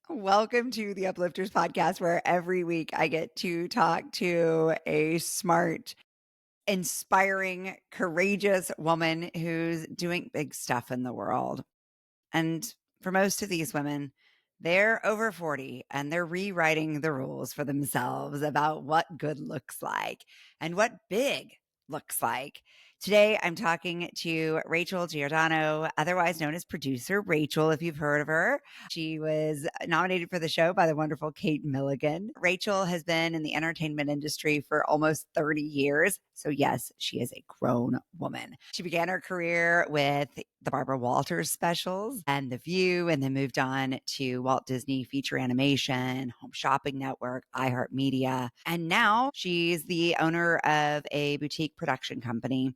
Welcome to the Uplifters podcast, where every week I get to talk to a smart, inspiring, courageous woman who's doing big stuff in the world. And for most of these women, they're over 40 and they're rewriting the rules for themselves about what good looks like and what big looks like. Today, I'm talking to Rachel Giordano, otherwise known as Producer Rachel, if you've heard of her. She was nominated for the show by the wonderful Kate Milligan. Rachel has been in the entertainment industry for almost 30 years. So, yes, she is a grown woman. She began her career with the Barbara Walters specials and The View, and then moved on to Walt Disney Feature Animation, Home Shopping Network, iHeart Media. And now she's the owner of a boutique production company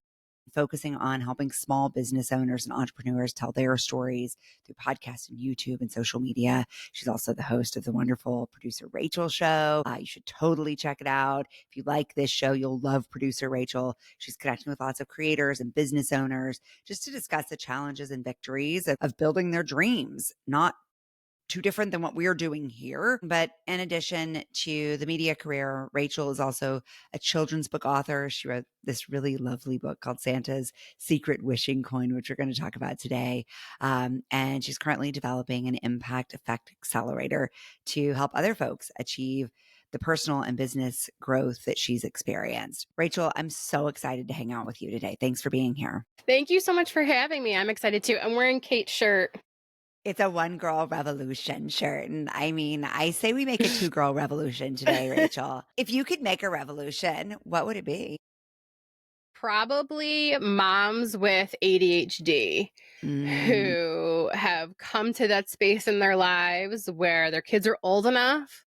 focusing on helping small business owners and entrepreneurs tell their stories through podcasts and YouTube and social media. She's also the host of the wonderful Producer Rachel show. You should totally check it out. If you like this show, you'll love Producer Rachel. She's connecting with lots of creators and business owners just to discuss the challenges and victories of building their dreams, not too different than what we're doing here. But in addition to the media career, Rachel is also a children's book author. She wrote this really lovely book called Santa's Secret Wishing Coin, which we're going to talk about today. And she's currently developing an impact effect accelerator to help other folks achieve the personal and business growth that she's experienced. Rachel, I'm so excited to hang out with you today. Thanks for being here. Thank you so much for having me. I'm excited too. I'm wearing Kate's shirt. It's a one girl revolution shirt. And I mean, I say we make a two girl revolution today, Rachel. If you could make a revolution, what would it be? Probably moms with ADHD Mm, who have come to that space in their lives where their kids are old enough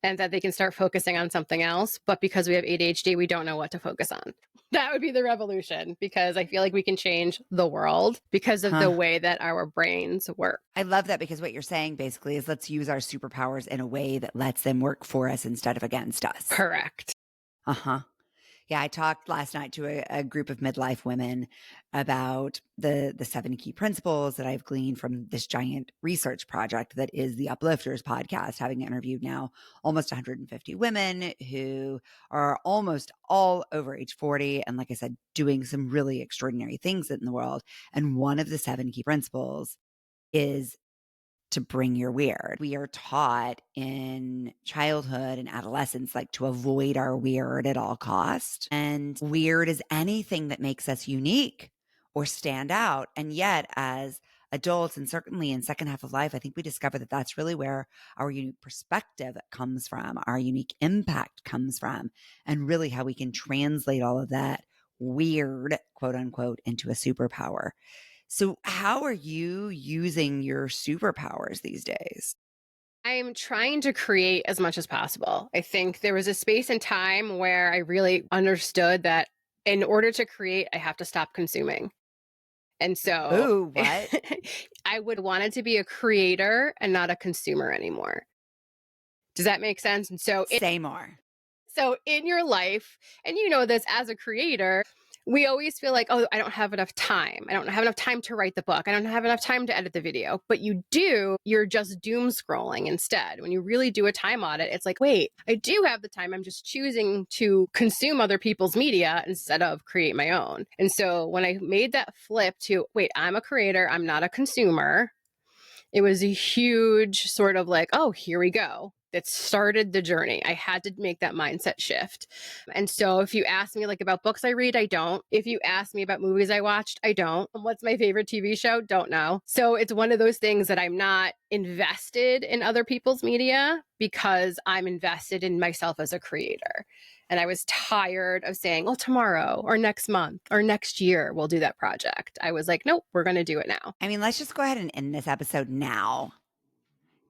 and that they can start focusing on something else. But because we have ADHD, we don't know what to focus on. That would be the revolution, because I feel like we can change the world because of the huh. way that our brains work. I love that, because what you're saying basically is let's use our superpowers in a way that lets them work for us instead of against us. Correct. Uh huh. Yeah, I talked last night to a group of midlife women about the 7 key principles that I've gleaned from this giant research project that is the Uplifters podcast, having interviewed now almost 150 women who are almost all over age 40. And like I said, doing some really extraordinary things in the world. And one of the 7 key principles is to bring your weird. We are taught in childhood and adolescence, like, to avoid our weird at all cost. And weird is anything that makes us unique or stand out. And yet, as adults, and certainly in second half of life, I think we discover that that's really where our unique perspective comes from, our unique impact comes from, and really how we can translate all of that weird, quote unquote, into a superpower. So, how are you using your superpowers these days? I'm trying to create as much as possible. I think there was a space and time where I really understood that in order to create, I have to stop consuming. And so Oh, what? I would want it to be a creator and not a consumer anymore. Does that make sense? And Say more. so in your life, and you know this as a creator, we always feel like, oh, I don't have enough time. I don't have enough time to write the book. I don't have enough time to edit the video. But you do, you're just doom scrolling instead. When you really do a time audit, it's like, wait, I do have the time. I'm just choosing to consume other people's media instead of create my own. And so when I made that flip to, wait, I'm a creator, I'm not a consumer, it was a huge sort of like, oh, here we go. It started the journey. I had to make that mindset shift. And so if you ask me like about books I read, I don't. If you ask me about movies I watched, I don't. What's my favorite TV show? Don't know. So it's one of those things that I'm not invested in other people's media because I'm invested in myself as a creator. And I was tired of saying, oh, tomorrow or next month or next year, we'll do that project. I was like, nope, we're going to do it now. I mean, let's just go ahead and end this episode now.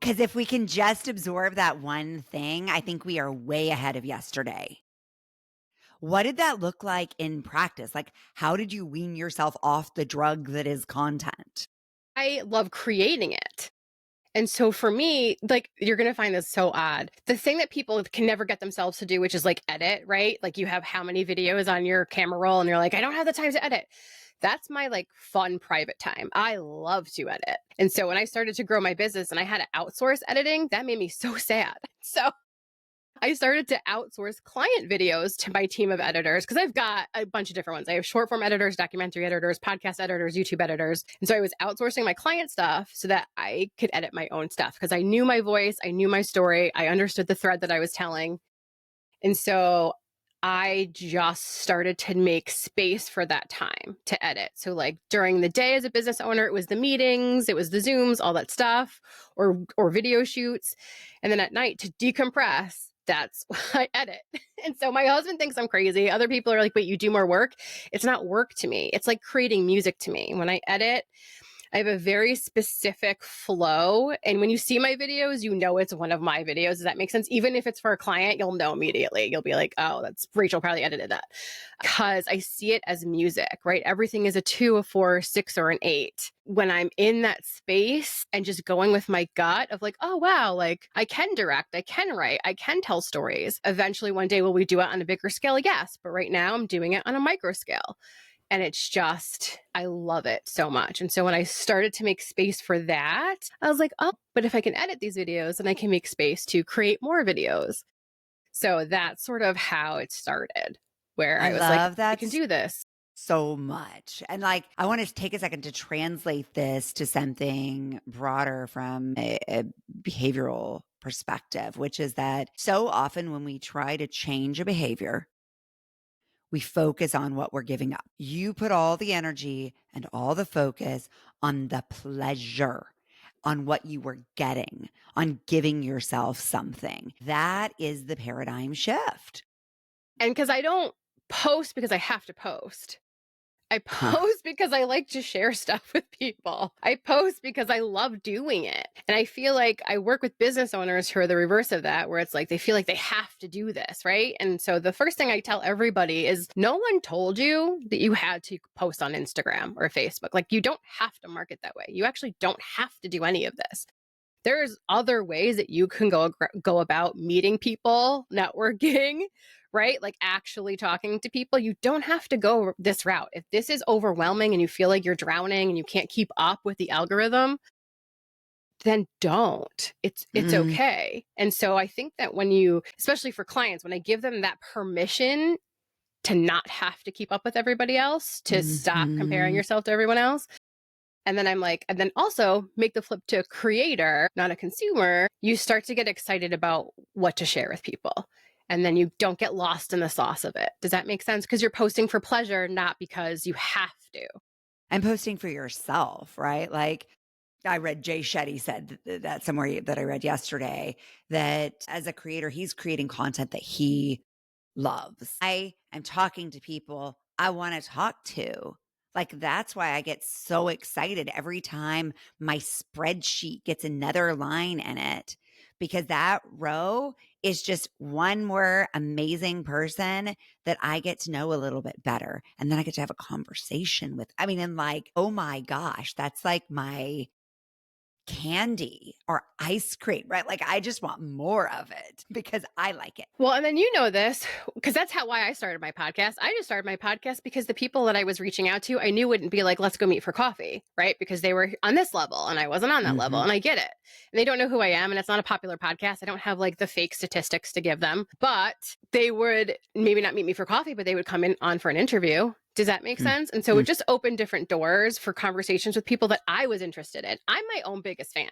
Because if we can just absorb that one thing, I think we are way ahead of yesterday. What did that look like in practice? Like, how did you wean yourself off the drug that is content? I love creating it. And so for me, like, you're going to find this so odd. The thing that people can never get themselves to do, which is like edit, right? Like you have how many videos on your camera roll and you're like, I don't have the time to edit. That's my like fun private time. I love to edit. And so when I started to grow my business and I had to outsource editing, that made me so sad. So I started to outsource client videos to my team of editors because I've got a bunch of different ones. I have short form editors, documentary editors, podcast editors, YouTube editors. And so I was outsourcing my client stuff so that I could edit my own stuff because I knew my voice, I knew my story, I understood the thread that I was telling. And so I just started to make space for that time to edit. So like during the day as a business owner, it was the meetings, it was the Zooms, all that stuff, or video shoots. And then at night to decompress, that's what I edit. And so my husband thinks I'm crazy. Other people are like, wait, you do more work? It's not work to me. It's like creating music to me. When I edit, I have a very specific flow. And when you see my videos, you know it's one of my videos. Does that make sense? Even if it's for a client, you'll know immediately. You'll be like, oh, that's Rachel probably edited that. Because I see it as music, right? Everything is a 2, a 4, 6, or an 8. When I'm in that space and just going with my gut of like, oh, wow, like I can direct, I can write, I can tell stories. Eventually one day, will we do it on a bigger scale? Yes. But right now I'm doing it on a micro scale. And it's just, I love it so much. And so when I started to make space for that, I was like, oh, but if I can edit these videos, then I can make space to create more videos. So that's sort of how it started, where I I was like, love I that can do this. so much. And like, I want to take a second to translate this to something broader from a behavioral perspective, which is that so often when we try to change a behavior, we focus on what we're giving up. You put all the energy and all the focus on the pleasure, on what you were getting, on giving yourself something. That is the paradigm shift. And because I don't post because I have to post. I Huh. post because I like to share stuff with people. I post because I love doing it. And I feel like I work with business owners who are the reverse of that, where it's like they feel like they have to do this, right? And so the first thing I tell everybody is no one told you that you had to post on Instagram or Facebook. Like you don't have to market that way. You actually don't have to do any of this. There's other ways that you can go about meeting people, networking, right? Like actually talking to people. You don't have to go this route. If this is overwhelming and you feel like you're drowning and you can't keep up with the algorithm, then don't. It's Mm, okay. And so I think that when you, especially for clients, when I give them that permission to not have to keep up with everybody else, to stop comparing mhm. yourself to everyone else, and then I'm like, and then also make the flip to a creator, not a consumer. You start to get excited about what to share with people. And then you don't get lost in the sauce of it. Does that make sense? Because you're posting for pleasure, not because you have to. And posting for yourself, right? Like I read Jay Shetty said that somewhere that I read yesterday that as a creator, he's creating content that he loves. I am talking to people I want to talk to. Like that's why I get so excited every time my spreadsheet gets another line in it because that row is just one more amazing person that I get to know a little bit better. And then I get to have a conversation with. I mean, and like, oh my gosh, that's like my candy or ice cream, right? Like I just want more of it because I like it. Well, and then you know this because that's why I started my podcast. I just started my podcast because the people that I was reaching out to, I knew wouldn't be like, let's go meet for coffee, right? Because they were on this level and I wasn't on that level, Mhm. and I get it. And they don't know who I am, and it's not a popular podcast. I don't have like the fake statistics to give them, but they would maybe not meet me for coffee, but they would come in on for an interview. Does that make sense? And so it Mhm. just opened different doors for conversations with people that I was interested in. I'm my own biggest fan.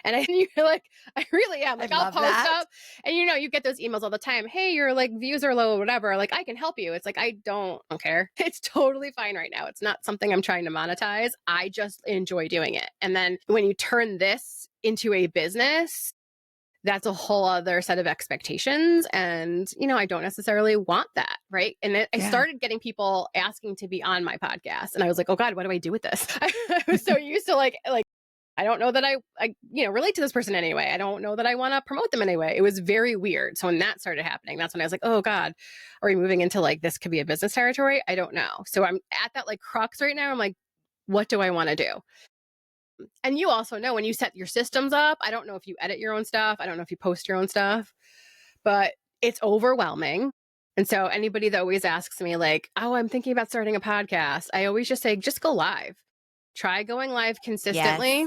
And you're like, I really am. I Like, I'll love post that. up and you get those emails all the time. Hey, your like views are low or whatever. Like, I can help you. It's like, I don't care. It's totally fine right now. It's not something I'm trying to monetize. I just enjoy doing it. And then when you turn this into a business, that's a whole other set of expectations. And, I don't necessarily want that. Right. And I Yeah. started getting people asking to be on my podcast. And I was like, oh God, what do I do with this? I was so used to like, I don't know that I relate to this person anyway. I don't know that I want to promote them anyway. It was very weird. So when that started happening, that's when I was like, oh God, are we moving into like, this could be a business territory? I don't know. So I'm at that like crux right now. I'm like, what do I want to do? And you also know when you set your systems up, I don't know if you edit your own stuff. I don't know if you post your own stuff, but it's overwhelming. And so anybody that always asks me like, oh, I'm thinking about starting a podcast, I always just say, just go live. Try going live consistently.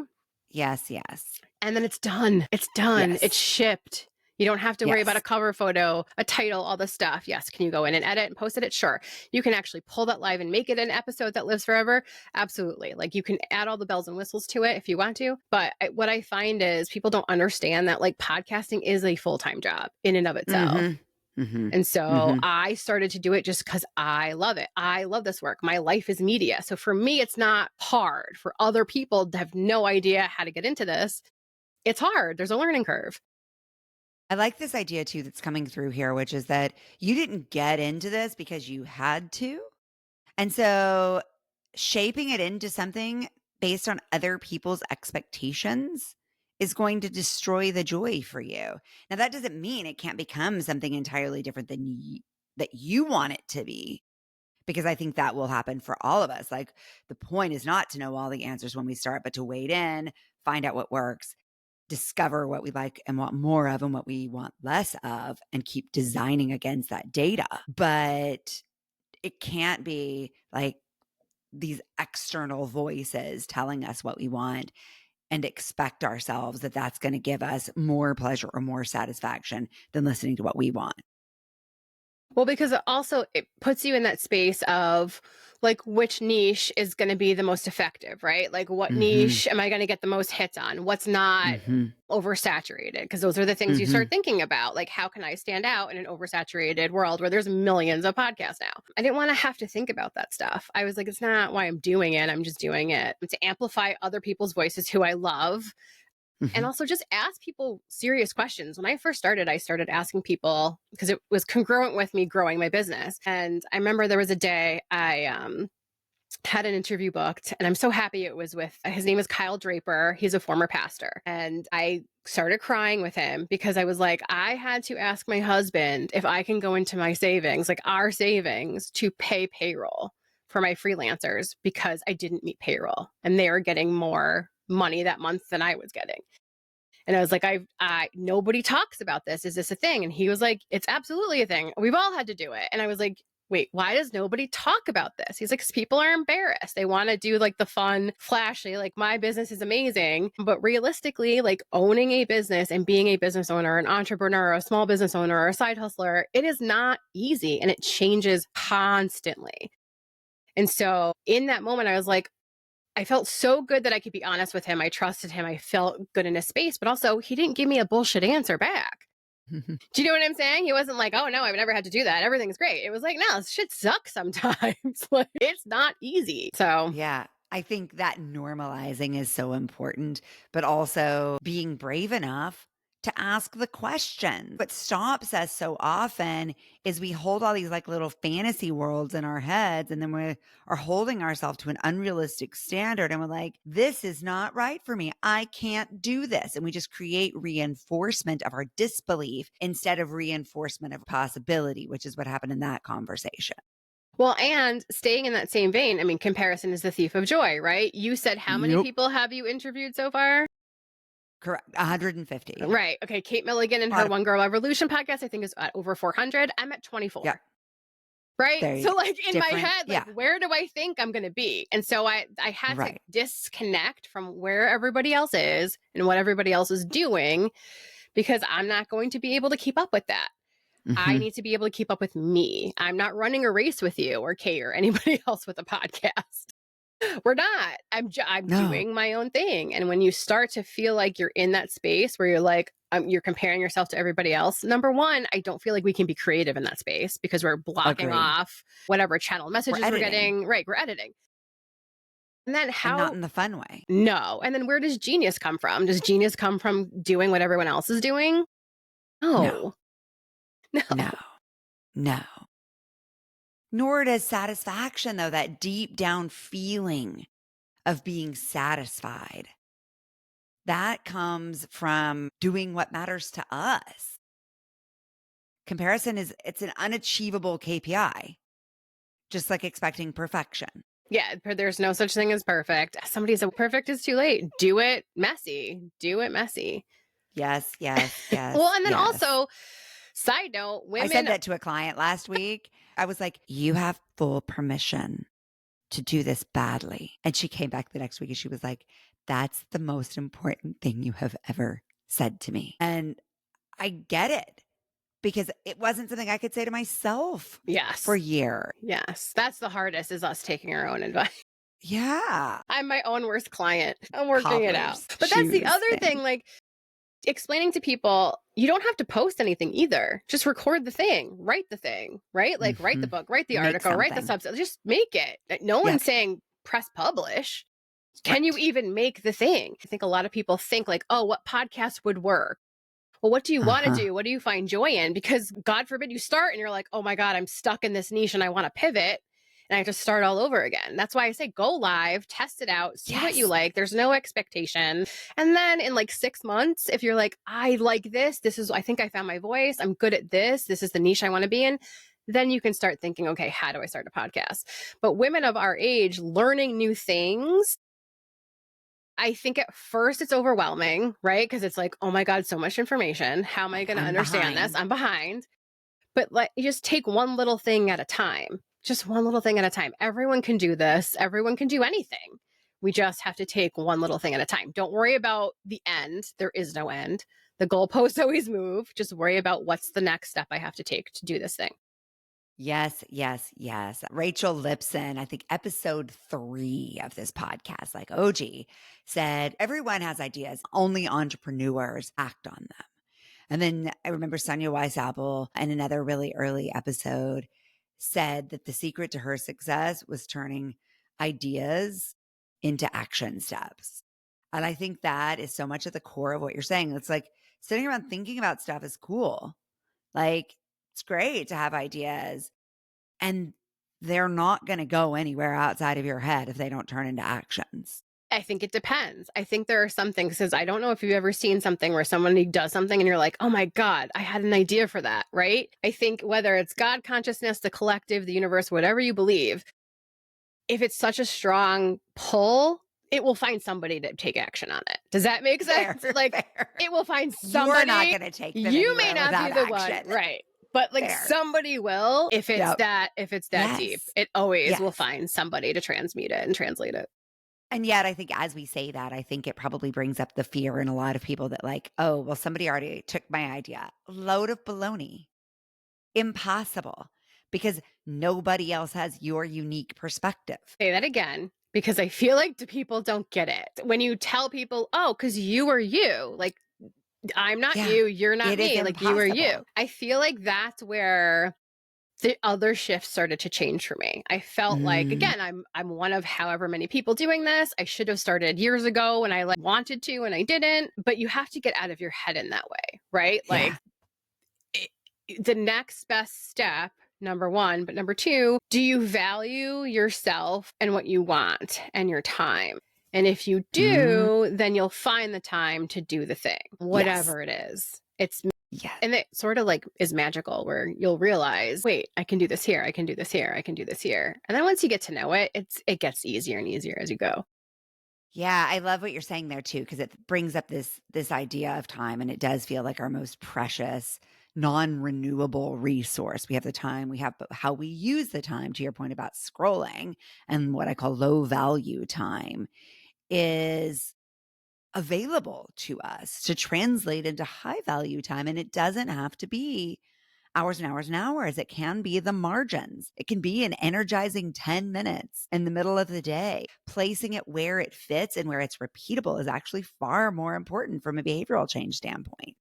Yes. Yes, yes. And then it's done. It's done. It's Yes. shipped. You don't have to worry about a Yes. cover photo, a title, all this stuff. Yes. Can you go in and edit and post it? Sure. You can actually pull that live and make it an episode that lives forever. Absolutely. Like you can add all the bells and whistles to it if you want to. But what I find is people don't understand that like podcasting is a full-time job in and of itself. Mhm. Mhm. And so Mhm. I started to do it just because I love it. I love this work. My life is media. So for me, it's not hard. For other people that have no idea how to get into this, it's hard. There's a learning curve. I like this idea too that's coming through here, which is that you didn't get into this because you had to. And so shaping it into something based on other people's expectations is going to destroy the joy for you. Now that doesn't mean it can't become something entirely different than that you want it to be, because I think that will happen for all of us. Like the point is not to know all the answers when we start, but to wade in, find out what works, discover what we like and want more of and what we want less of, and keep designing against that data. But it can't be like these external voices telling us what we want and expect ourselves that that's going to give us more pleasure or more satisfaction than listening to what we want. Well, because it puts you in that space of like which niche is going to be the most effective, right? Like what Mhm. niche am I going to get the most hits on? What's not Mhm. oversaturated? Because those are the things you start Mhm. thinking about. Like, how can I stand out in an oversaturated world where there's millions of podcasts now? I didn't want to have to think about that stuff. I was like, it's not why I'm doing it. I'm just doing it to amplify other people's voices who I love. And Mhm. also just ask people serious questions. When I first started, I started asking people because it was congruent with me growing my business. And I remember there was a day I had an interview booked, and I'm so happy it was with his name is Kyle Draper. He's a former pastor. And I started crying with him because I was like, I had to ask my husband if I can go into my savings, like our savings, to pay payroll for my freelancers because I didn't meet payroll and they were getting more money that month than I was getting. And I was like, I nobody talks about this. Is this a thing? And he was like, it's absolutely a thing. We've all had to do it. And I was like, wait, why does nobody talk about this? He's like, 'cause people are embarrassed. They want to do like the fun, flashy, like my business is amazing. But realistically, like owning a business and being a business owner, an entrepreneur, a small business owner, or a side hustler, it is not easy and it changes constantly. And so in that moment, I was like, I felt so good that I could be honest with him. I trusted him. I felt good in his space, but also he didn't give me a bullshit answer back. Do you know what I'm saying? He wasn't like, oh no, I've never had to do that. Everything's great. It was like, no, shit sucks sometimes. Like it's not easy. So Yeah. I think that normalizing is so important, but also being brave enough to ask the question. What stops us so often is we hold all these like little fantasy worlds in our heads, and then we are holding ourselves to an unrealistic standard. And we're like, this is not right for me. I can't do this. And we just create reinforcement of our disbelief instead of reinforcement of possibility, which is what happened in that conversation. well, and staying in that same vein, I mean, comparison is the thief of joy, right? You said how many Yep. people have you interviewed so far? Correct. 150. Right. Okay. Kate Milligan and A her lot of, One Girl Revolution podcast, I think, is at over 400. I'm at yeah. 24. Right. There you So go. like in my Different. head, like Yeah. where do I think I'm gonna be? And so I had to Right. disconnect from where everybody else is and what everybody else is doing because I'm not going to be able to keep up with that. I Mhm. need to be able to keep up with me. I'm not running a race with you or Kate or anybody else with a podcast. We're not. I'm No. doing my own thing. And when you start to feel like you're in that space where you're like, you're comparing yourself to everybody else. Number one, I don't feel like we can be creative in that space because we're blocking Agree. off whatever channel We're messages we're editing, getting. Right. We're editing. And then and not how, in the fun way. no. And then where does genius come from? Does genius come from doing what everyone else is doing? No. No, no. No. No. Nor does satisfaction, though, that deep down feeling of being satisfied. That comes from doing what matters to us. Comparison it's an unachievable KPI, just like expecting perfection. Yeah, there's no such thing as perfect. Somebody said perfect is too late. Do it messy. Do it messy. Yes, yes, Well, yes, and then yes. also Side note, I said women, that to a client last week. I was like, you have full permission to do this badly. And she came back the next week and she was like, that's the most important thing you have ever said to me. And I get it because it wasn't something I could say to myself for yes, years. yes, that's the hardest, is us taking our own advice. Yeah. I'm my own worst client. I'm working it out. Cobbler's But that's the shoes other thing. thing, like explaining to people, you don't have to post anything either. Just record the thing, write the thing, right? Like write the Mhm. book, write the Make article, write the something. substance, just make it. No Yep. one's saying press publish. Can you Right. even make the thing? I think a lot of people think like, oh, what podcast would work? Well, what do you want to Uh-huh. do? What do you find joy in? Because God forbid you start and you're like, oh my God, I'm stuck in this niche and I want to pivot and I have to start all over again. That's why I say go live, test it out, see what you Yes. like. There's no expectation. And then in like 6 months, if you're like, I like this, I think I found my voice, I'm good at this is the niche I want to be in, then you can start thinking, okay, how do I start a podcast? But women of our age learning new things, I think at first it's overwhelming, right? Because it's like, oh my God, so much information. How am I Right. going to I'm understand this? behind. I'm behind. But like, you just take one little thing at a time, just one little thing at a time. Everyone can do this. Everyone can do anything. We just have to take one little thing at a time. Don't worry about the end. There is no end. The goalposts always move. Just worry about what's the next step I have to take to do this thing. Yes, yes, yes. Rachel Lipson, I think episode 3 of this podcast, like OG, said everyone has ideas, only entrepreneurs act on them. And then I remember Sonia Weisapple in another really early episode said that the secret to her success was turning ideas into action steps. And I think that is so much at the core of what you're saying. It's like sitting around thinking about stuff is cool. Like it's great to have ideas and they're not going to go anywhere outside of your head if they don't turn into actions. I think it depends. I think there are some things, because I don't know if you've ever seen something where somebody does something and you're like, oh my God, I had an idea for that, right? I think whether it's God consciousness, the collective, the universe, whatever you believe, if it's such a strong pull, it will find somebody to take action on it. Does that make Fair, sense? Like fair. it will find You're not somebody. going to take them You may anywhere not be without the one, action. right? But like Fair. somebody will, if it's Yep. that deep, Yes. it always will Yes. find somebody to transmute it and translate it. And yet, I think as we say that, I think it probably brings up the fear in a lot of people that, like, oh, well, somebody already took my idea. Load of baloney. Impossible. Because nobody else has your unique perspective. Say that again, because I feel like the people don't get it. When you tell people, oh, because you are you, like I'm not Yeah. you, you're not It is me, like you are you. impossible. I feel like that's where the other shift started to change for me. I felt like, Mm, again, I'm one of however many people doing this. I should have started years ago when I like wanted to and I didn't, but you have to get out of your head in that way, right? yeah. Like it, the next best step, number one, but number two, do you value yourself and what you want and your time? And if you Mm, do, then you'll find the time to do the thing, yes. whatever it is. It's Yes. and it sort of like is magical where you'll realize, wait, I can do this here, I can do this here, I can do this here. And then once you get to know it, it gets easier and easier as you go. Yeah, I love what you're saying there too, because it brings up this idea of time, and it does feel like our most precious, non-renewable resource. We have the time, we have, but how we use the time, to your point about scrolling and what I call low value time, is available to us to translate into high value time. And it doesn't have to be hours and hours and hours. It can be the margins. It can be an energizing 10 minutes in the middle of the day. Placing it where it fits and where it's repeatable is actually far more important from a behavioral change standpoint.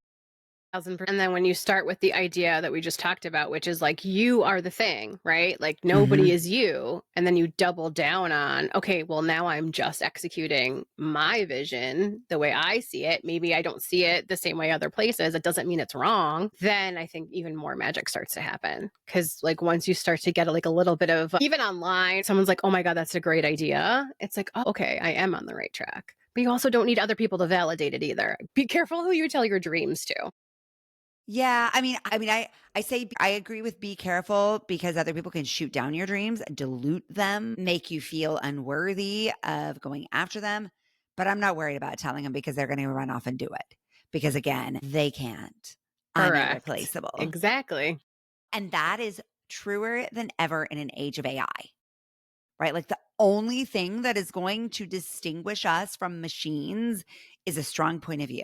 1000%. And then when you start with the idea that we just talked about, which is like you are the thing, right? Like nobody Mhm. is you. And then you double down on, okay, well, now I'm just executing my vision the way I see it. Maybe I don't see it the same way other places. It doesn't mean it's wrong. Then I think even more magic starts to happen. Cause like once you start to get like a little bit of, even online, someone's like, oh my God, that's a great idea. It's like, oh, okay, I am on the right track. But you also don't need other people to validate it either. Be careful who you tell your dreams to. Yeah, I say I agree with be careful because other people can shoot down your dreams, dilute them, make you feel unworthy of going after them. But I'm not worried about telling them because they're going to run off and do it. Because again, they can't. I'm Correct. irreplaceable. Exactly. And that is truer than ever in an age of AI, right? Like the only thing that is going to distinguish us from machines is a strong point of view.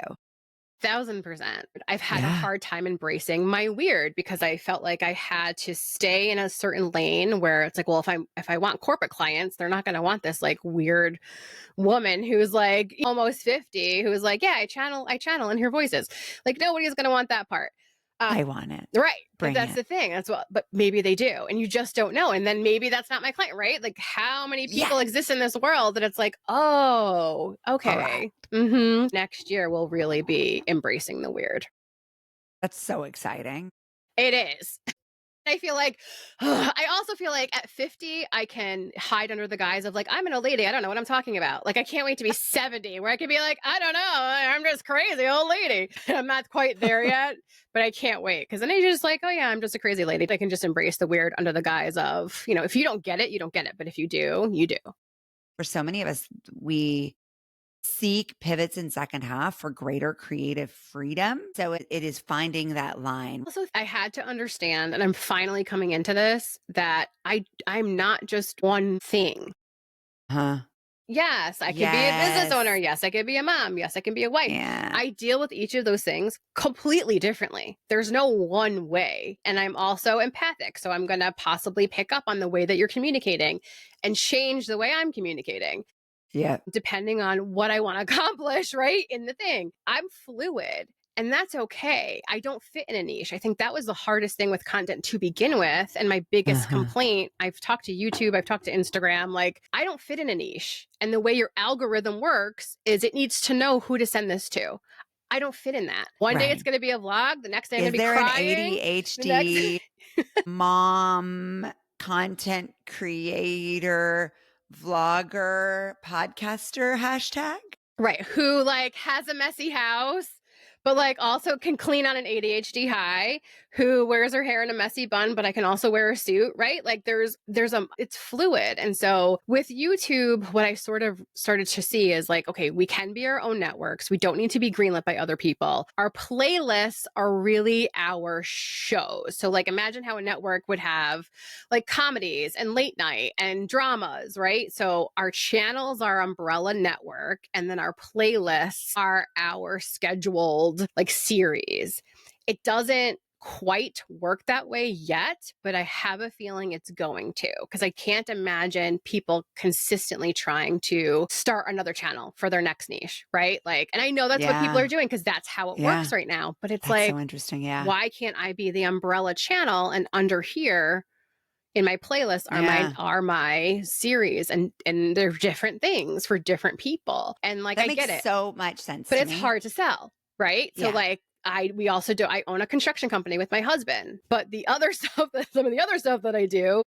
1000%. I've had a Yeah. hard time embracing my weird because I felt like I had to stay in a certain lane where it's like, well, if I want corporate clients, they're not going to want this like weird woman who's like almost 50 who's like, yeah, I channel and hear voices. Like nobody's going to want that part. I want it. Right. But Bring that's it. the thing. But maybe they do. And you just don't know. And then maybe that's not my client, right? Like how many Yeah. people exist in this world that it's like, oh, okay. Correct. Next year we'll really be embracing the weird. That's so exciting. It is. I feel like, I also feel like at 50, I can hide under the guise of like, I'm an old lady. I don't know what I'm talking about. Like, I can't wait to be 70 where I can be like, I don't know. I'm just crazy old lady. I'm not quite there yet, but I can't wait. Cause then you're just like, oh yeah, I'm just a crazy lady. I can just embrace the weird under the guise of, if you don't get it, you don't get it. But if you do, you do. For so many of us, we seek pivots in second half for greater creative freedom. So it is finding that line. Also, I had to understand, and I'm finally coming into this, that I'm not just one thing. Huh? Yes, I can be a business owner. Yes. Yes, I can be a mom. Yes, I can be a wife. Yeah. I deal with each of those things completely differently. There's no one way. And I'm also empathic. So I'm going to possibly pick up on the way that you're communicating and change the way I'm communicating, Yeah. depending on what I want to accomplish, right? In the thing. I'm fluid. And that's okay. I don't fit in a niche. I think that was the hardest thing with content to begin with. And my biggest Uh-huh. complaint, I've talked to YouTube, I've talked to Instagram, like, I don't fit in a niche. And the way your algorithm works is it needs to know who to send this to. I don't fit in that. One day it's Right. going to be a vlog. The next day I'm going Is to be there an crying. The next, ADHD mom, content creator, vlogger, podcaster hashtag? right, who like has a messy house, but like also can clean on an ADHD high, who wears her hair in a messy bun, but I can also wear a suit, right? Like it's fluid. And so with YouTube, what I sort of started to see is like, okay, we can be our own networks. We don't need to be greenlit by other people. Our playlists are really our shows. So like imagine how a network would have like comedies and late night and dramas, right? So our channels are umbrella network, and then our playlists are our scheduled like series. It doesn't quite work that way yet, but I have a feeling it's going to, because I can't imagine people consistently trying to start another channel for their next niche, right? Like, and I know that's what people Yeah. are doing because that's how it Yeah. works right now, but it's That's like, so interesting. Yeah. why can't I be the umbrella channel, and under here in my playlist Yeah. are my series, and they're different things for different people. And like That I makes get it, so much sense but to it's me. hard to sell, right? So Yeah. like I own a construction company with my husband, but the other stuff that some of the other stuff that I do,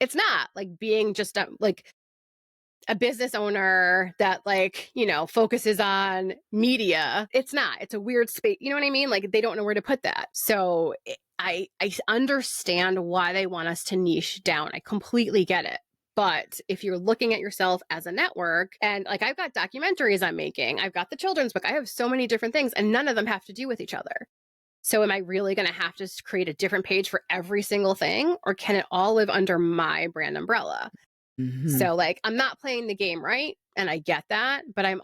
it's not like being just like a business owner that like, focuses on media. It's not. It's a weird space. You know what I mean? Like they don't know where to put that. So I understand why they want us to niche down. I completely get it. But if you're looking at yourself as a network, and like I've got documentaries I'm making, I've got the children's book, I have so many different things, and none of them have to do with each other. So am I really going to have to create a different page for every single thing, or can it all live under my brand umbrella? Mhm. So like I'm not playing the game right, and I get that, but I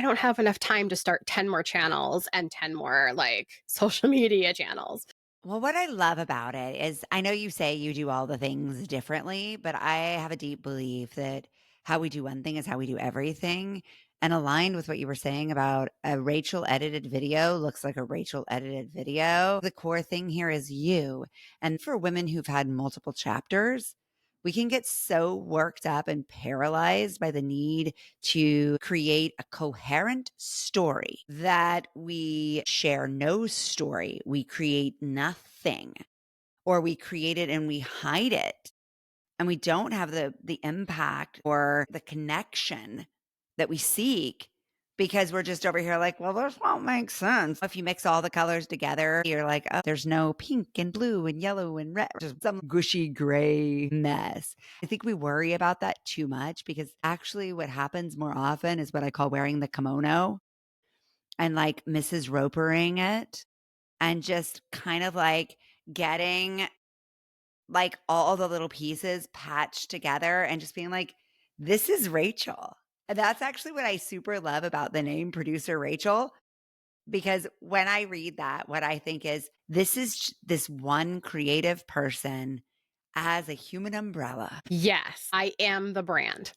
don't have enough time to start 10 more channels and 10 more like social media channels. Well, what I love about it is I know you say you do all the things differently, but I have a deep belief that how we do one thing is how we do everything. And aligned with what you were saying about a Rachel edited video looks like a Rachel edited video. The core thing here is you. And for women who've had multiple chapters, we can get so worked up and paralyzed by the need to create a coherent story that we share no story. We create nothing, or we create it and we hide it. And we don't have the impact or the connection that we seek because we're just over here like, well, this won't make sense. If you mix all the colors together, you're like, oh, there's no pink and blue and yellow and red, just some gushy gray mess. I think we worry about that too much because actually what happens more often is what I call wearing the kimono and like Mrs. Ropering it. and just kind of like getting like all the little pieces patched together and just being like, this is Rachel. And that's actually what I super love about the name Producer Rachel. Because when I read that, what I think is this is this one creative person as a human umbrella. Yes, I am the brand.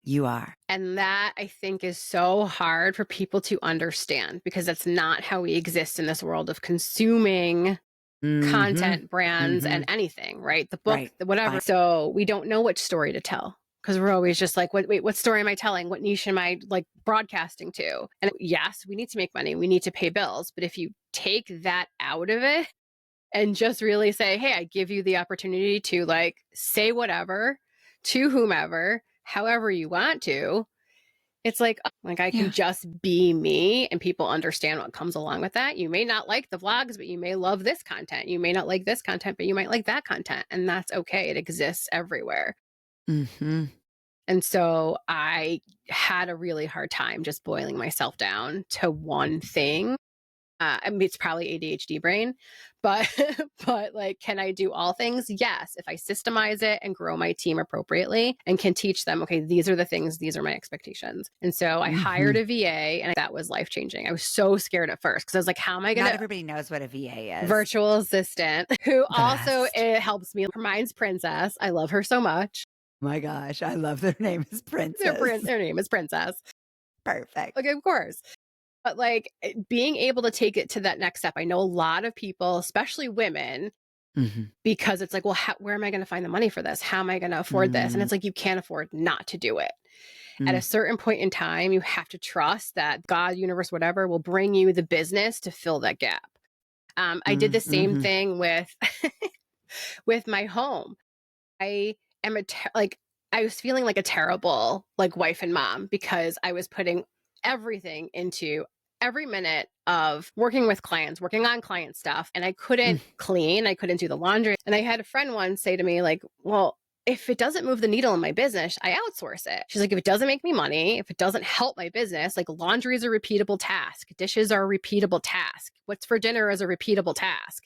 You are. And that I think is so hard for people to understand because that's not how we exist in this world of consuming Mhm. content, brands, and Mhm. anything, right? The book, Right. the whatever. Fine. So we don't know which story to tell because we're always just like, wait, what story am I telling? What niche am I like broadcasting to? And yes, we need to make money. We need to pay bills. But if you take that out of it and just really say, hey, I give you the opportunity to like say whatever to whomever, however you want to, it's like I can Yeah. just be me and people understand what comes along with that. You may not like the vlogs, but you may love this content. You may not like this content, but you might like that content. And that's okay. It exists everywhere. Mhm. And so I had a really hard time just boiling myself down to one thing. I mean, it's probably ADHD brain, but but like, can I do all things? Yes, if I systemize it and grow my team appropriately and can teach them, okay, these are the things, these are my expectations. And so I hired Mhm. a VA, and that was life changing. I was so scared at first because I was like, how am I going Not to everybody knows what a VA is. virtual assistant who The also best. it helps me. Mine's Princess. I love her so much. My gosh, I love their name is Princess. Their name is Princess. Perfect. Like, of course. But like being able to take it to that next step. I know a lot of people, especially women, Mhm. because it's like, well, where am I going to find the money for this? How am I going to afford this? And Mm. it's like, you can't afford not to do it. At a Mm. certain point in time, you have to trust that God, universe, whatever, will bring you the business to fill that gap. I did the Mm. same Mhm. thing with with my home. I am like I was feeling like a terrible like wife and mom because I was putting everything into every minute of working with clients, working on client stuff, and I Mm. couldn't clean, I couldn't do the laundry. And I had a friend once say to me like, "Well, if it doesn't move the needle in my business, I outsource it." She's like, "If it doesn't make me money, if it doesn't help my business, like laundry is a repeatable task, dishes are a repeatable task, what's for dinner is a repeatable task.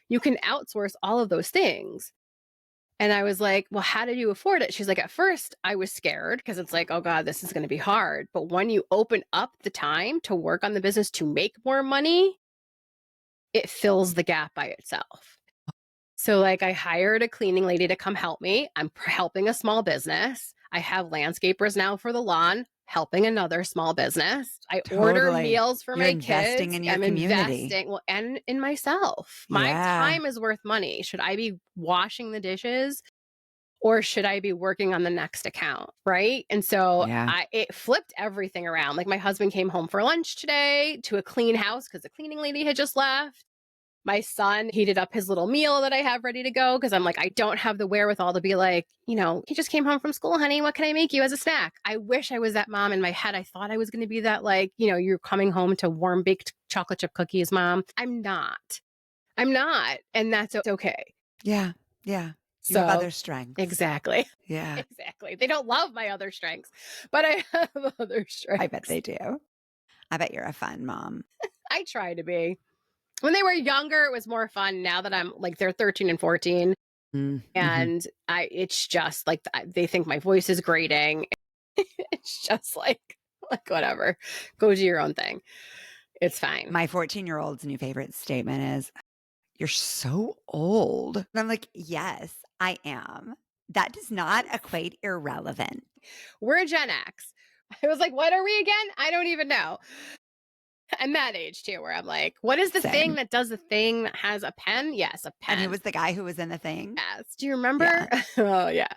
You can outsource all of those things." And I was like, well, how did you afford it? She's like, at first I was scared because it's like, oh God, this is going to be hard. But when you open up the time to work on the business to make more money, it fills the gap by itself. So, like, I hired a cleaning lady to come help me. I'm helping a small business. I have landscapers now for the lawn, helping another small business. I order Totally. meals for You're my investing kids. in your I'm community. investing, well, and in myself. My Yeah. time is worth money. Should I be washing the dishes? Or should I be working on the next account? Right. And so Yeah. it flipped everything around. Like my husband came home for lunch today to a clean house because the cleaning lady had just left. My son heated up his little meal that I have ready to go because I'm like, I don't have the wherewithal to be like, he just came home from school, honey. What can I make you as a snack? I wish I was that mom in my head. I thought I was going to be that, like, you're coming home to warm baked chocolate chip cookies, mom. I'm not. I'm not. And that's okay. Yeah. Yeah. You have So, other strengths. exactly. Yeah. Exactly. They don't love my other strengths, but I have other I bet strengths. they do. I bet you're a fun mom. I try to be. When they were younger, it was more fun. Now that I'm like, they're 13 and 14, Mm. Mhm. and it's just like they think my voice is grating. It's just like whatever. Go do your own thing. It's fine. My 14-year-old's new favorite statement is, "You're so old." And I'm like, "Yes, I am. That does not equate irrelevant." We're Gen X. I was like, what are we again? I don't even know. I'm that age too, where I'm like, what is the thing Same. that does the thing that has a pen? Yes, a And who pen. was the guy who was in the thing? Yes. Do you remember? Yeah. Oh, yeah.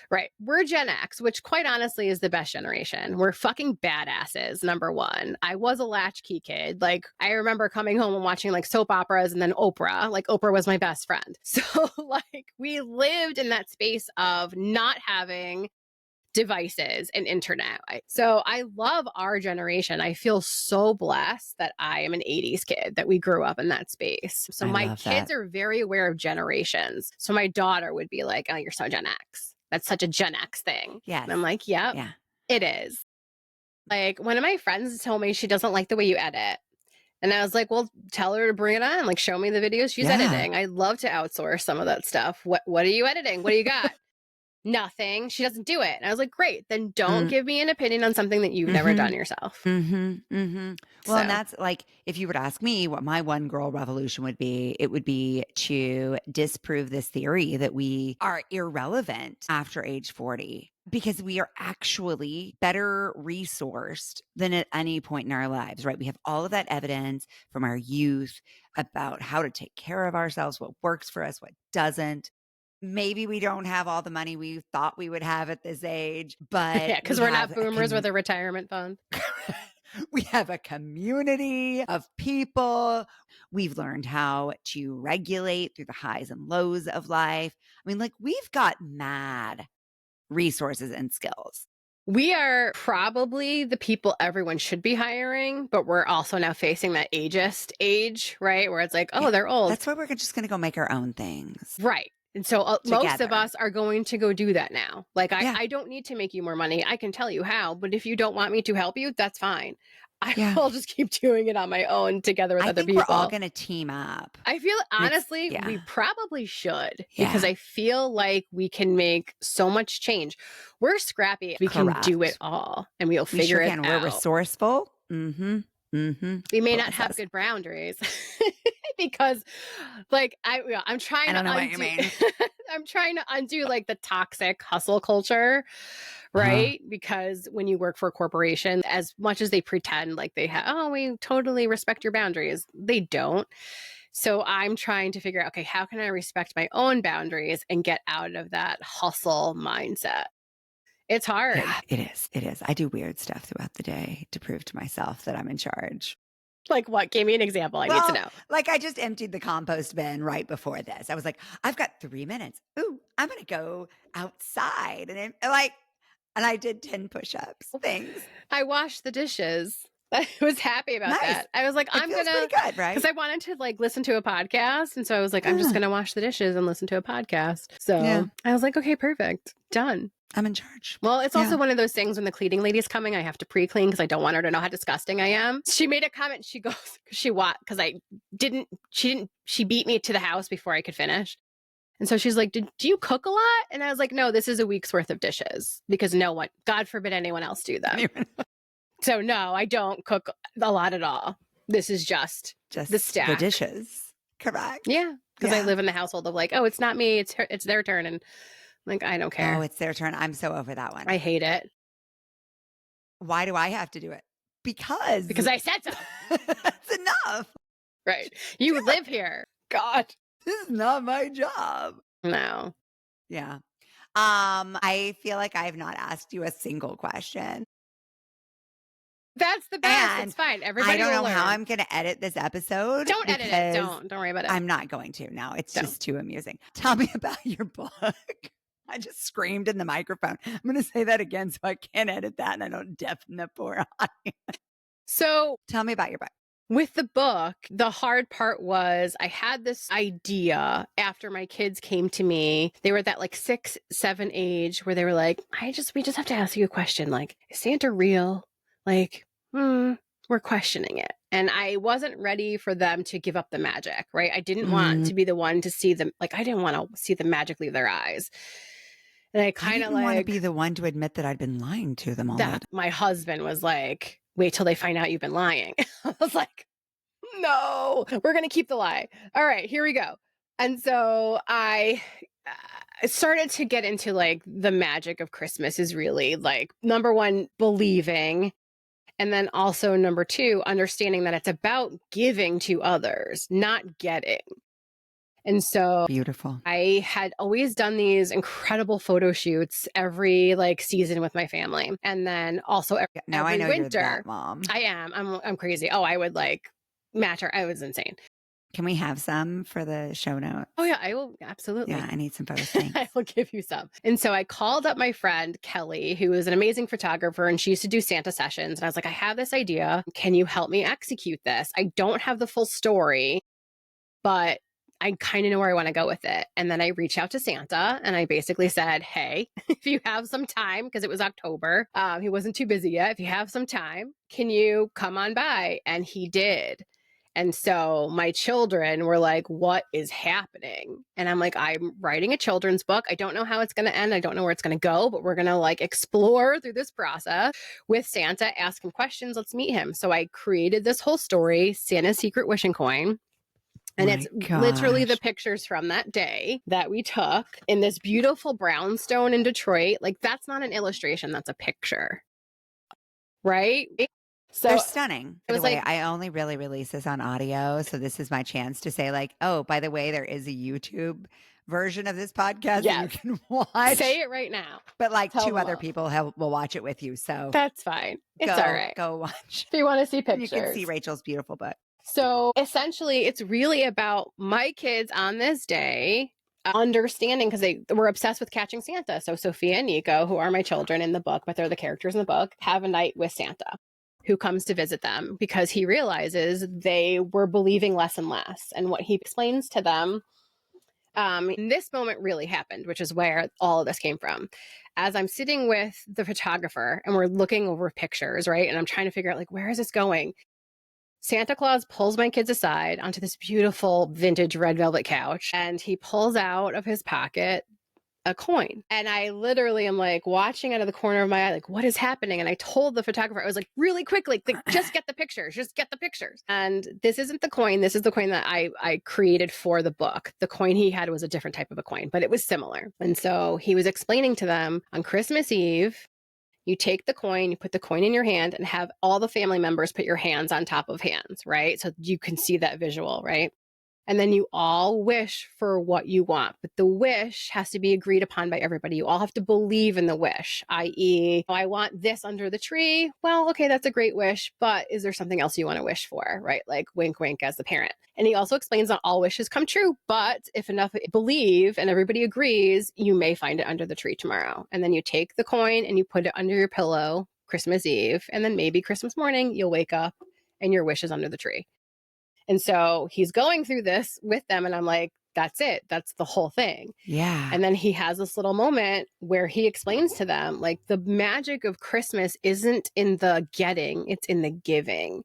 Right. We're Gen X, which quite honestly is the best generation. We're fucking badasses, number one. I was a latchkey kid. Like, I remember coming home and watching like soap operas and then Oprah. Like, Oprah was my best friend. So, like, we lived in that space of not having devices and internet. So I love our generation. I feel so blessed that I am an 80s kid, that we grew up in that space. So I my love kids that. are very aware of generations. So my daughter would be like, oh, you're so Gen X. That's such a Gen X thing. Yes. And I'm like, yep, Yeah. it is. Like one of my friends told me she doesn't like the way you edit. And I was like, well, tell her to bring it on. Like, show me the videos she's Yeah. editing. I'd love to outsource some of that stuff. What are you editing? What do you got? Nothing. She doesn't do it. And I was like, great. Then don't give me an opinion on something that you've never done yourself. Well, and that's like, if you were to ask me what my one girl revolution would be, it would be to disprove this theory that we are irrelevant after age 40, because we are actually better resourced than at any point in our lives, right? We have all of that evidence from our youth about how to take care of ourselves, what works for us, what doesn't. Maybe we don't have all the money we thought we would have at this age, but yeah, because we're not boomers with a retirement fund. We have a community of people. We've learned how to regulate through the highs and lows of life. I mean, like, we've got mad resources and skills. We are probably the people everyone should be hiring, but we're also now facing that ageist age, right? Where it's like, oh, they're old. That's why we're just going to go make our own things. Right. And so most of us are going to go do that now. Like, I don't need to make you more money. I can tell you how, but if you don't want me to help you, that's fine. I'll just keep doing it on my own together with other people. We're all going to team up. I feel, honestly, we probably should, because I feel like we can make so much change. We're scrappy. We can do it all, and we'll figure it out. We're resourceful. We may not have good boundaries because, like, I'm trying to what you mean. I'm trying to undo like the toxic hustle culture, right? Because when you work for a corporation, as much as they pretend like they have, oh, we totally respect your boundaries, they don't. So I'm trying to figure out, okay, how can I respect my own boundaries and get out of that hustle mindset? It's hard. Yeah, it is. It is. I do weird stuff throughout the day to prove to myself that I'm in charge. Like what? Give me an example. I need to know. Like, I just emptied the compost bin right before this. I was like, I've got 3 minutes. Ooh, I'm going to go outside. And I did 10 push-ups. Thanks. I washed the dishes. I was happy about that. I was like, I'm going to, pretty good, right? Because I wanted to like listen to a podcast. And so I was like, I'm just going to wash the dishes and listen to a podcast. So I was like, okay, perfect. Done. I'm in charge. Well, it's also one of those things when the cleaning lady's coming, I have to pre-clean because I don't want her to know how disgusting I am. She made a comment. She goes, she beat me to the house before I could finish. And so she's like, do you cook a lot? And I was like, no, this is a week's worth of dishes because no one, God forbid anyone else do them. So no, I don't cook a lot at all. This is just the stack. The dishes. Correct. Yeah. Because I live in the household of like, oh, it's not me. It's their turn. And like, I don't care. Oh, it's their turn. I'm so over that one. I hate it. Why do I have to do it? Because I said so. That's enough. Right. You live here. God. This is not my job. No. Yeah. I feel like I've not asked you a single question. That's the best. It's fine. Everybody I don't know learn. how I'm going to edit this episode. Don't edit it. Don't worry about it. I'm not going to. No, it's just too amusing. Tell me about your book. I just screamed in the microphone. I'm going to say that again so I can't edit that and I don't deafen the poor audience. So tell me about your book. With the book, the hard part was I had this idea after my kids came to me. They were at that like 6, 7 age where they were like, we just have to ask you a question. Like, is Santa real? Like, we're questioning it. And I wasn't ready for them to give up the magic, right? I didn't want to be the one to see them. Like, I didn't want to see the magic leave their eyes. And I kind of want to be the one to admit that I'd been lying to them all that. My husband was like, wait till they find out you've been lying. I was like, no, we're going to keep the lie. All right, here we go. And so I started to get into like the magic of Christmas is really like, number one, believing. And then also number two, understanding that it's about giving to others, not getting. And so beautiful. I had always done these incredible photo shoots every like season with my family. And then also every I know winter. You're that mom. I am. I'm crazy. Oh, I would like match her. I was insane. Can we have some for the show notes? Oh yeah, I will. Absolutely. Yeah, I need some photos. Thanks. I will give you some. And so I called up my friend, Kelly, who is an amazing photographer, and she used to do Santa sessions. And I was like, I have this idea. Can you help me execute this? I don't have the full story, but I kind of know where I want to go with it. And then I reached out to Santa and I basically said, hey, if you have some time, because it was October, he wasn't too busy yet. If you have some time, can you come on by? And he did. And so my children were like, what is happening? And I'm like, I'm writing a children's book. I don't know how it's going to end. I don't know where it's going to go, but we're going to like explore through this process with Santa, ask him questions. Let's meet him. So I created this whole story, Santa's Secret Wishing Coin. And it's literally the pictures from that day that we took in this beautiful brownstone in Detroit. Like, that's not an illustration, that's a picture. Right? So they're stunning. By the way, I only really release this on audio. So this is my chance to say, like, oh, by the way, there is a YouTube version of this podcast that you can watch. Say it right now. But like two other people will watch it with you. So that's fine. It's all right. Go watch. If you want to see pictures. You can see Rachel's beautiful book. So essentially, it's really about my kids on this day understanding, because they were obsessed with catching Santa. So Sophia and Nico, who are my children in the book, but they're the characters in the book, have a night with Santa, who comes to visit them because he realizes they were believing less and less. And what he explains to them, this moment really happened, which is where all of this came from. As I'm sitting with the photographer and we're looking over pictures, right? And I'm trying to figure out, like, where is this going? Santa Claus pulls my kids aside onto this beautiful vintage red velvet couch, and he pulls out of his pocket a coin. And I literally am like watching out of the corner of my eye, like, what is happening? And I told the photographer, I was like, really quickly, just get the pictures, just get the pictures. And this isn't the coin. This is the coin that I created for the book. The coin he had was a different type of a coin, but it was similar. And so he was explaining to them on Christmas Eve, you take the coin, you put the coin in your hand and have all the family members put your hands on top of hands, right? So you can see that visual, right? And then you all wish for what you want. But the wish has to be agreed upon by everybody. You all have to believe in the wish, i.e., I want this under the tree. Well, okay, that's a great wish, but is there something else you want to wish for, right? Like wink, wink as the parent. And he also explains that all wishes come true, but if enough believe and everybody agrees, you may find it under the tree tomorrow. And then you take the coin and you put it under your pillow Christmas Eve. And then maybe Christmas morning, you'll wake up and your wish is under the tree. And so he's going through this with them. And I'm like, that's it. That's the whole thing. Yeah. And then he has this little moment where he explains to them, like, the magic of Christmas isn't in the getting, it's in the giving.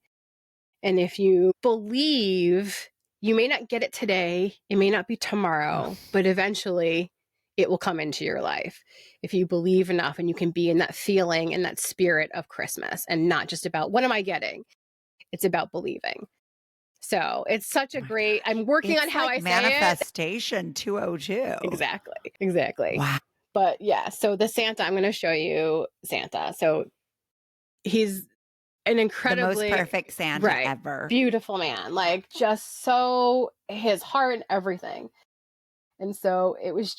And if you believe, you may not get it today, it may not be tomorrow, but eventually it will come into your life. If you believe enough and you can be in that feeling and that spirit of Christmas and not just about what am I getting? It's about believing. So it's such a great, I'm working on how I say it. Manifestation 202. Exactly. Wow. But yeah, so the Santa, I'm going to show you Santa. So he's an incredibly the most perfect Santa ever. Beautiful man, like just so his heart and everything. And so it was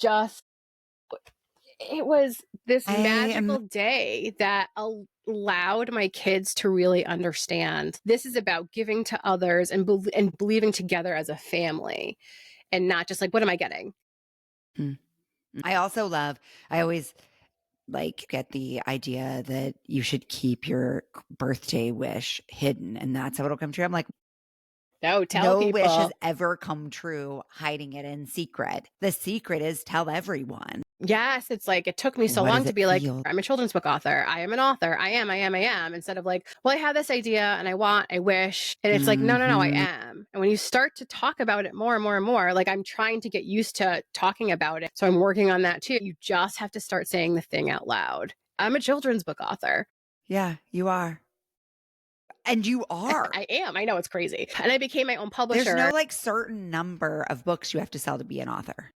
this magical day that allowed my kids to really understand this is about giving to others and believing together as a family and not just like, what am I getting? I always like get the idea that you should keep your birthday wish hidden and that's how it'll come true. I'm like, no wish has ever come true hiding it in secret. The secret is tell everyone. Yes, it's like it took me so long to be like, I'm a children's book author. I am an author. I am. Instead of like, well, I have this idea and I wish. And it's like, no, I am. And when you start to talk about it more and more and more, like I'm trying to get used to talking about it. So I'm working on that too. You just have to start saying the thing out loud. I'm a children's book author. Yeah, you are. And you are. I am. I know, it's crazy. And I became my own publisher. There's no like certain number of books you have to sell to be an author.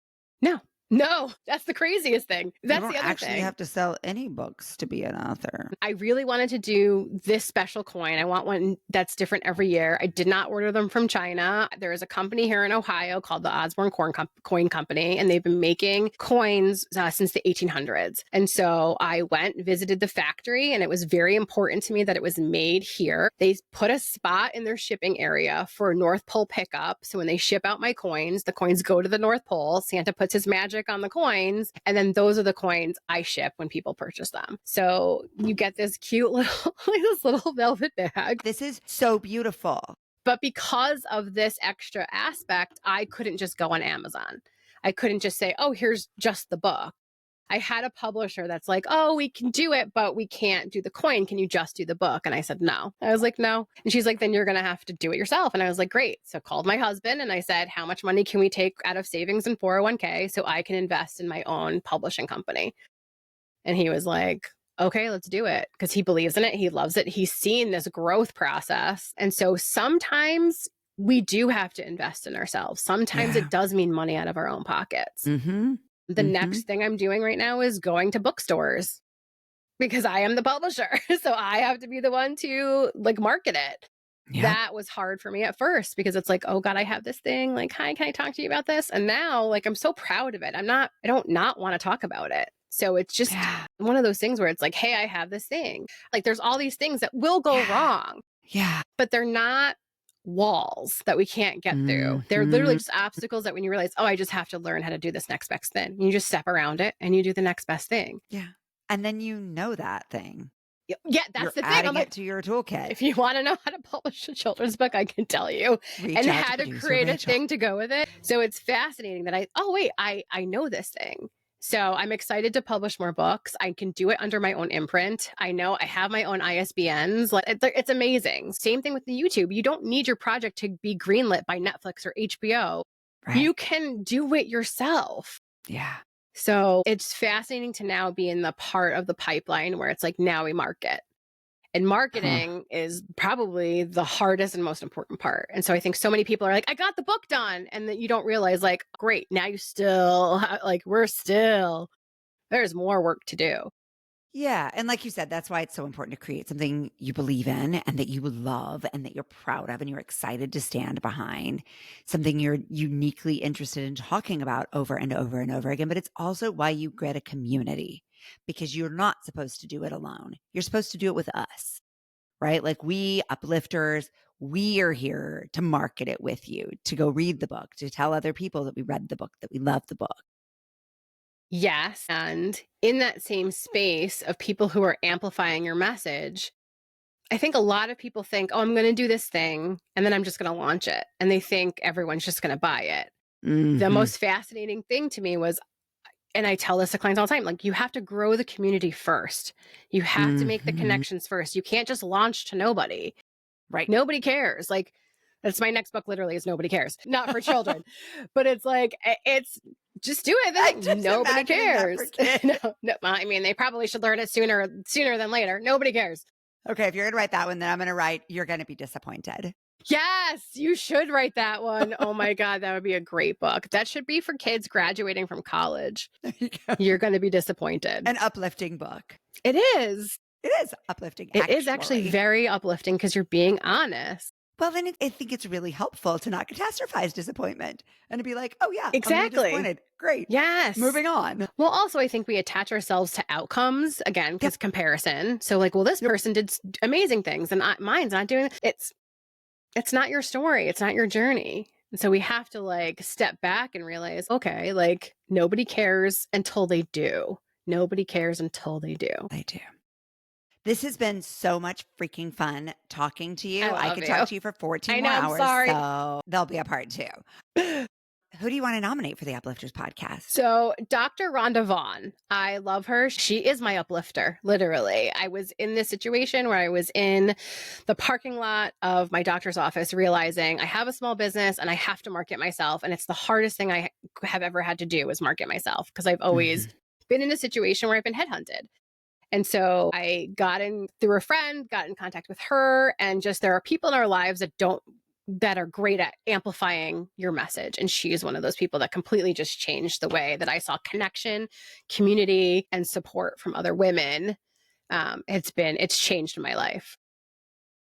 No, that's the craziest thing. That's the other thing. You don't actually have to sell any books to be an author. I really wanted to do this special coin. I want one that's different every year. I did not order them from China. There is a company here in Ohio called the Osborne Coin Company, and they've been making coins since the 1800s. And so I went, visited the factory, and it was very important to me that it was made here. They put a spot in their shipping area for North Pole pickup. So when they ship out my coins, the coins go to the North Pole. Santa puts his magic on the coins, and then those are the coins I ship when people purchase them. So you get this cute little velvet bag. This is so beautiful. But because of this extra aspect, I couldn't just go on Amazon. I couldn't just say, oh, here's just the book. I had a publisher that's like, oh, we can do it, but we can't do the coin. Can you just do the book? And I said, no. I was like, no. And she's like, then you're going to have to do it yourself. And I was like, great. So I called my husband and I said, how much money can we take out of savings and 401k so I can invest in my own publishing company? And he was like, okay, let's do it. Because he believes in it. He loves it. He's seen this growth process. And so sometimes we do have to invest in ourselves. Sometimes it does mean money out of our own pockets. The next thing I'm doing right now is going to bookstores because I am the publisher. So I have to be the one to like market it. That was hard for me at first because it's like, oh God, I have this thing. Like, hi, can I talk to you about this? And now like, I'm so proud of it. I don't not want to talk about it. So it's just one of those things where it's like, hey, I have this thing. Like there's all these things that will go wrong. But they're not walls that we can't get through. They're literally just obstacles that when you realize, oh, I just have to learn how to do this next best thing. You just step around it and you do the next best thing. And then you know that thing. Yeah, that's You're the thing. adding I'm like, it to your toolkit. if you want to know how to publish a children's book, I can tell you. Reach and out how to producer create Rachel. a thing to go with it. So it's fascinating that I know this thing. So I'm excited to publish more books. I can do it under my own imprint. I know I have my own ISBNs. Like it's amazing. Same thing with the YouTube. You don't need your project to be greenlit by Netflix or HBO. You can do it yourself. So it's fascinating to now be in the part of the pipeline where it's like, now we market. And marketing is probably the hardest and most important part. And so I think so many people are like, I got the book done. And that you don't realize like, great, now you still like, there's more work to do. Yeah. And like you said, that's why it's so important to create something you believe in and that you love and that you're proud of and you're excited to stand behind, something you're uniquely interested in talking about over and over and over again. But it's also why you get a community, because you're not supposed to do it alone. You're supposed to do it with us, right? Like we Uplifters, we are here to market it with you, to go read the book, to tell other people that we read the book, that we love the book. Yes. And in that same space of people who are amplifying your message, I think a lot of people think, oh, I'm going to do this thing and then I'm just going to launch it. And they think everyone's just going to buy it. The most fascinating thing to me was, and I tell this to clients all the time, like you have to grow the community first. You have to make the connections first. You can't just launch to nobody. Right. Nobody cares. Like that's my next book literally is Nobody Cares. Not for children. But it's like, it's just do it. Nobody cares. No, I mean, they probably should learn it sooner than later. Nobody cares. Okay, if you're going to write that one, then I'm going to write, you're going to be disappointed. Yes, you should write that one. Oh my God, that would be a great book. That should be for kids graduating from college. There you go. You're going to be disappointed. An uplifting book. It is. It is uplifting. It is actually very uplifting because you're being honest. Well, then I think it's really helpful to not catastrophize disappointment and to be like, oh yeah, exactly. I'm really disappointed. Great. Yes. Moving on. Well, also, I think we attach ourselves to outcomes again, because comparison. So like, well, this person did amazing things and mine's not doing it. It's not your story. It's not your journey. And so we have to like step back and realize, okay, like nobody cares until they do. Nobody cares until they do. They do. This has been so much freaking fun talking to you. I could talk to you for 14 more hours. Sorry. So there'll be a part 2. Who do you want to nominate for the Uplifters podcast? So Dr. Rhonda Vaughn, I love her. She is my uplifter, literally. I was in this situation where I was in the parking lot of my doctor's office realizing I have a small business and I have to market myself. And it's the hardest thing I have ever had to do is market myself because I've always been in a situation where I've been headhunted. And so I got in through a friend, got in contact with her, and just there are people in our lives that are great at amplifying your message. And she is one of those people that completely just changed the way that I saw connection, community, and support from other women. It's changed my life.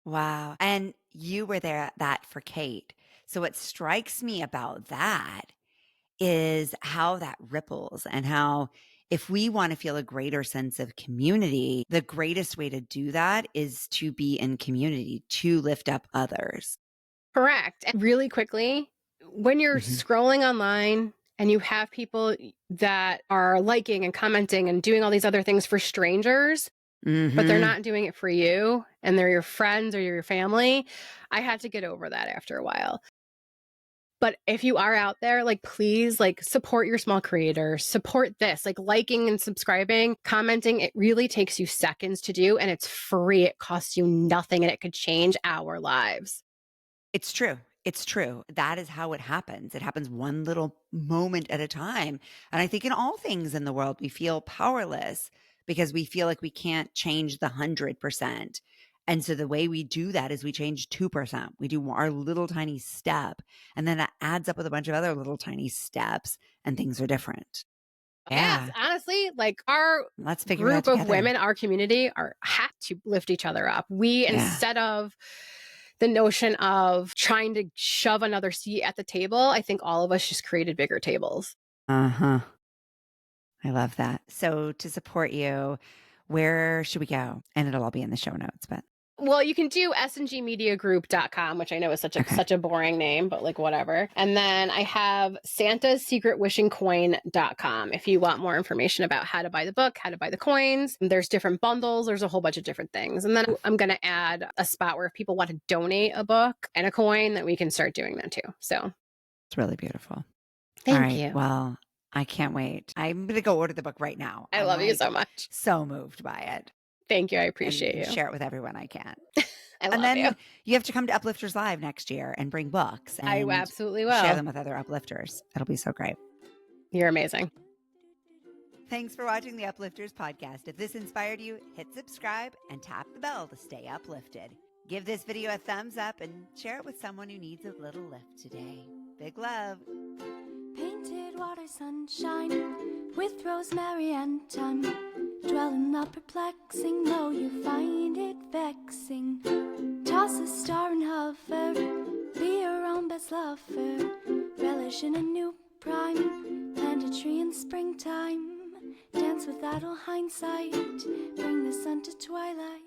Wow. And you were there at that for Kate. So what strikes me about that is how that ripples and how if we want to feel a greater sense of community, the greatest way to do that is to be in community, to lift up others. Correct. And really quickly, when you're scrolling online and you have people that are liking and commenting and doing all these other things for strangers, but they're not doing it for you and they're your friends or your family, I had to get over that after a while. But if you are out there, like, please, like, support your small creators, support this, like, liking and subscribing, commenting. It really takes you seconds to do, and it's free. It costs you nothing, and it could change our lives. It's true. It's true. That is how it happens. It happens one little moment at a time. And I think in all things in the world, we feel powerless because we feel like we can't change the 100%. And so the way we do that is we change 2%. We do our little tiny step, and then that adds up with a bunch of other little tiny steps, and things are different. Yes, Yeah. honestly, like, our Let's figure it out group of together. women, our community are have to lift each other up. We, Yeah. instead of the notion of trying to shove another seat at the table, I think all of us just created bigger tables. Uh-huh. I love that. So to support you, where should we go? And it'll all be in the show notes, but Well, you can do SNGmediagroup.com, which I know is okay. such a boring name, but like whatever. And then I have santasecretwishingcoin.com if you want more information about how to buy the book, how to buy the coins. There's different bundles, there's a whole bunch of different things. And then I'm going to add a spot where if people want to donate a book and a coin, that we can start doing that too. So It's really beautiful. All thank right. you. Well, I can't wait. I'm going to go order the book right now. I I'm love you so like much. so moved by it Thank you. I appreciate and you. share it with everyone I can. I And love you. then you have to come to Uplifters Live next year and bring books I and absolutely share will. them with other uplifters. It'll be so great. You're amazing. Thanks for watching the Uplifters podcast. If this inspired you, hit subscribe and tap the bell to stay uplifted. Give this video a thumbs up and share it with someone who needs a little lift today. Big love. Painted water sunshine with rosemary and thyme. Dwell in the perplexing, though you find it vexing. Toss a star and hover, be your own best lover. Relish in a new prime, plant a tree in springtime. Dance with idle hindsight, bring the sun to twilight.